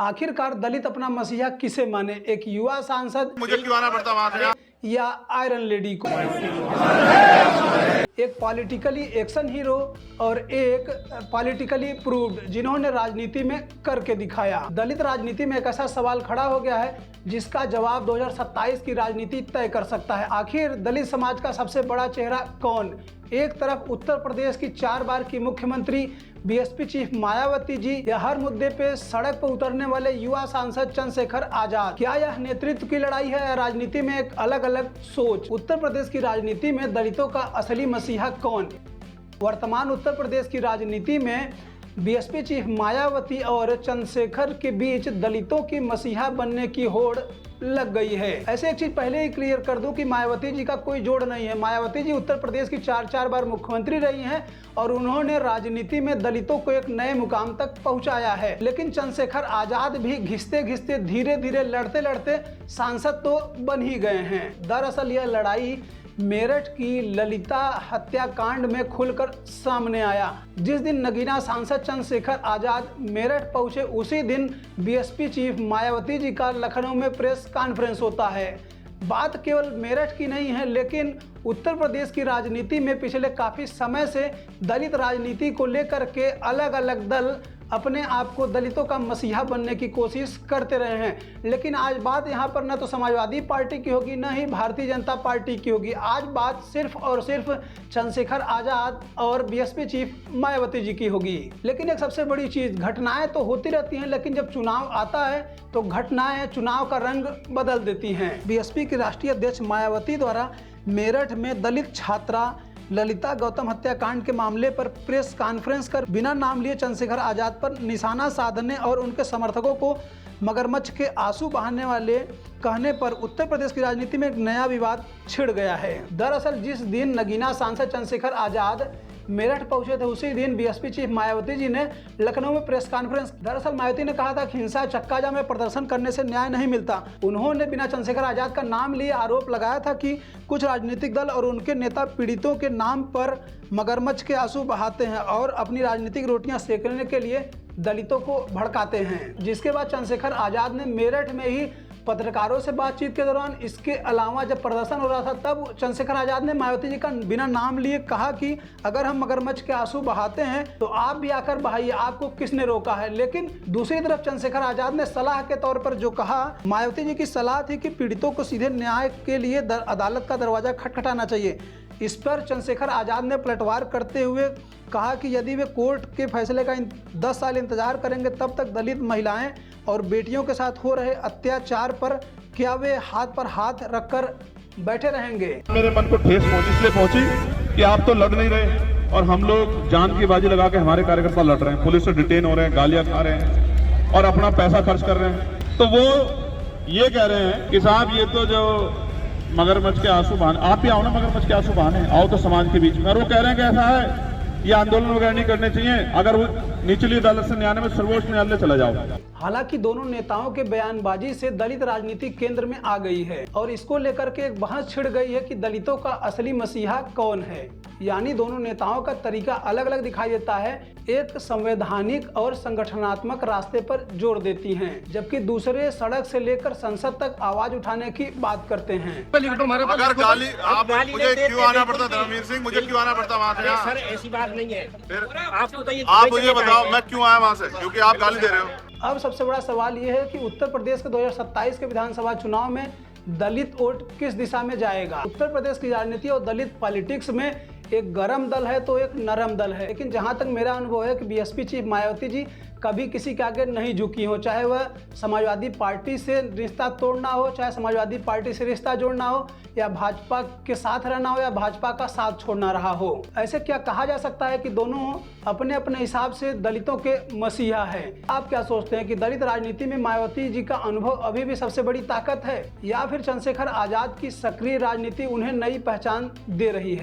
आखिरकार दलित अपना मसीहा किसे माने, एक युवा सांसद मुझे क्यों आना पड़ता वहां से या आयरन लेडी को? एक पॉलिटिकली एक्शन हीरो और एक पॉलिटिकली प्रूव्ड जिन्होंने राजनीति में करके दिखाया। दलित राजनीति में एक ऐसा सवाल खड़ा हो गया है जिसका जवाब 2027 की राजनीति तय कर सकता है। आखिर दलित समाज का सबसे बड़ा चेहरा कौन? एक तरफ उत्तर प्रदेश की 4 बार की मुख्यमंत्री बीएसपी चीफ मायावती जी या हर मुद्दे पे सड़क पर उतरने वाले युवा सांसद चंद्रशेखर आजाद। क्या यह नेतृत्व की लड़ाई है या राजनीति में एक अलग अलग सोच? उत्तर प्रदेश की राजनीति में दलितों का असली मसीहा कौन? वर्तमान उत्तर प्रदेश की राजनीति में बीएसपी चीफ मायावती और चंद्रशेखर के बीच दलितों की मसीहा बनने की होड़ लग गई है। ऐसे एक चीज पहले ही क्लियर कर दूं कि मायावती जी का कोई जोड़ नहीं है। मायावती जी उत्तर प्रदेश की 4 बार मुख्यमंत्री रही हैं और उन्होंने राजनीति में दलितों को एक नए मुकाम तक पहुंचाया है। लेकिन चंद्रशेखर आजाद भी घिसते घिसते धीरे धीरे लड़ते लड़ते सांसद तो बन ही गए हैं। दरअसल यह लड़ाई मेरठ की ललिता हत्याकांड में खुलकर सामने आया। जिस दिन नगीना सांसद चंद्रशेखर आजाद मेरठ पहुंचे उसी दिन बीएसपी चीफ मायावती जी का लखनऊ में प्रेस कॉन्फ्रेंस होता है। बात केवल मेरठ की नहीं है, लेकिन उत्तर प्रदेश की राजनीति में पिछले काफ़ी समय से दलित राजनीति को लेकर के अलग अलग दल अपने आप को दलितों का मसीहा बनने की कोशिश करते रहे हैं। लेकिन आज बात यहाँ पर न तो समाजवादी पार्टी की होगी न ही भारतीय जनता पार्टी की होगी। आज बात सिर्फ और सिर्फ चंद्रशेखर आजाद और बीएसपी चीफ मायावती जी की होगी। लेकिन एक सबसे बड़ी चीज़, घटनाएं तो होती रहती हैं, लेकिन जब चुनाव आता है तो घटनाएं चुनाव का रंग बदल देती हैं। बीएसपी की राष्ट्रीय अध्यक्ष मायावती द्वारा मेरठ में दलित छात्रा ललिता गौतम हत्याकांड के मामले पर प्रेस कॉन्फ्रेंस कर बिना नाम लिए चंद्रशेखर आजाद पर निशाना साधने और उनके समर्थकों को मगरमच्छ के आंसू बहाने वाले कहने पर उत्तर प्रदेश की राजनीति में एक नया विवाद छिड़ गया है। दरअसल जिस दिन नगीना सांसद चंद्रशेखर आजाद मेरठ पहुंचे थे उसी दिन बीएसपी चीफ मायावती जी ने लखनऊ में प्रेस कॉन्फ्रेंस। दरअसल मायावती ने कहा था कि हिंसा चक्का जाम में प्रदर्शन करने से न्याय नहीं मिलता। उन्होंने बिना चंद्रशेखर आजाद का नाम लिए आरोप लगाया था कि कुछ राजनीतिक दल और उनके नेता पीड़ितों के नाम पर मगरमच्छ के आंसू बहाते हैं और अपनी राजनीतिक रोटियां सेकने के लिए दलितों को भड़काते हैं। जिसके बाद चंद्रशेखर आजाद ने मेरठ में ही पत्रकारों से बातचीत के दौरान, इसके अलावा जब प्रदर्शन हो रहा था तब चंद्रशेखर आजाद ने मायावती जी का बिना नाम लिए कहा कि अगर हम मगरमच्छ के आंसू बहाते हैं तो आप भी आकर बहाइए, आपको किसने रोका है। लेकिन दूसरी तरफ चंद्रशेखर आजाद ने सलाह के तौर पर जो कहा, मायावती जी की सलाह थी कि पीड़ितों को सीधे न्याय के लिए अदालत का दरवाजा खटखटाना चाहिए। इस पर चंद्रशेखर आजाद ने पलटवार करते हुए कहा कि यदि वे कोर्ट के फैसले का 10 साल इंतजार करेंगे तब तक दलित महिलाएं और बेटियों के साथ हो रहे अत्याचार पर क्या वे हाथ पर हाथ रखकर बैठे रहेंगे। मेरे मन को ठेस इसलिए पहुंची कि आप तो लड़ नहीं रहे और हम लोग जान की बाजी लगा के हमारे कार्यकर्ता लड़ रहे हैं, पुलिस से डिटेन हो रहे हैं, गालियां खा रहे हैं और अपना पैसा खर्च कर रहे हैं। तो वो ये कह रहे हैं कि साहब ये तो जो मगरमच्छ के आंसू बहाने, आप भी आओ ना मगरमच्छ के आंसू बहाने, आओ तो समाज के बीच में। और वो कह रहे हैं कि ऐसा है ये आंदोलन वगैरह नहीं करने चाहिए, अगर वो निचली अदालत से न्यायालय में सर्वोच्च न्यायालय चला जाओ। हालांकि दोनों नेताओं के बयानबाजी से दलित राजनीति केंद्र में आ गई है और इसको लेकर के एक बहस छिड़ गई है कि दलितों का असली मसीहा कौन है। यानी दोनों नेताओं का तरीका अलग अलग दिखाई देता है। एक संवैधानिक और संगठनात्मक रास्ते पर जोर देती हैं, जबकि दूसरे सड़क से लेकर संसद तक आवाज उठाने की बात करते हैं। अगर गाली आप मुझे क्यों आना पड़ता धर्मवीर सिंह, मुझे क्यों आना पड़ता वहाँ से? सर ऐसी बात नहीं है। फिर आपको तो ये आप मुझे बताओ मैं क्यों आया वहाँ से? क्योंकि आप गाली दे रहे हो। अब सबसे बड़ा सवाल ये है कि उत्तर प्रदेश के 2027 के विधानसभा चुनाव में दलित वोट किस दिशा में जाएगा। उत्तर प्रदेश की राजनीति और दलित पॉलिटिक्स में एक गरम दल है तो एक नरम दल है। लेकिन जहां तक मेरा अनुभव है कि बीएसपी चीफ मायावती जी कभी किसी के आगे नहीं झुकी हो, चाहे वह समाजवादी पार्टी से रिश्ता तोड़ना हो, चाहे समाजवादी पार्टी से रिश्ता जोड़ना हो, या भाजपा के साथ रहना हो, या भाजपा का साथ छोड़ना रहा हो। ऐसे क्या कहा जा सकता है कि दोनों अपने अपने हिसाब से दलितों के मसीहा है। आप क्या सोचते हैं कि दलित राजनीति में मायावती जी का अनुभव अभी भी सबसे बड़ी ताकत है या फिर चंद्रशेखर आजाद की सक्रिय राजनीति उन्हें नई पहचान दे रही है?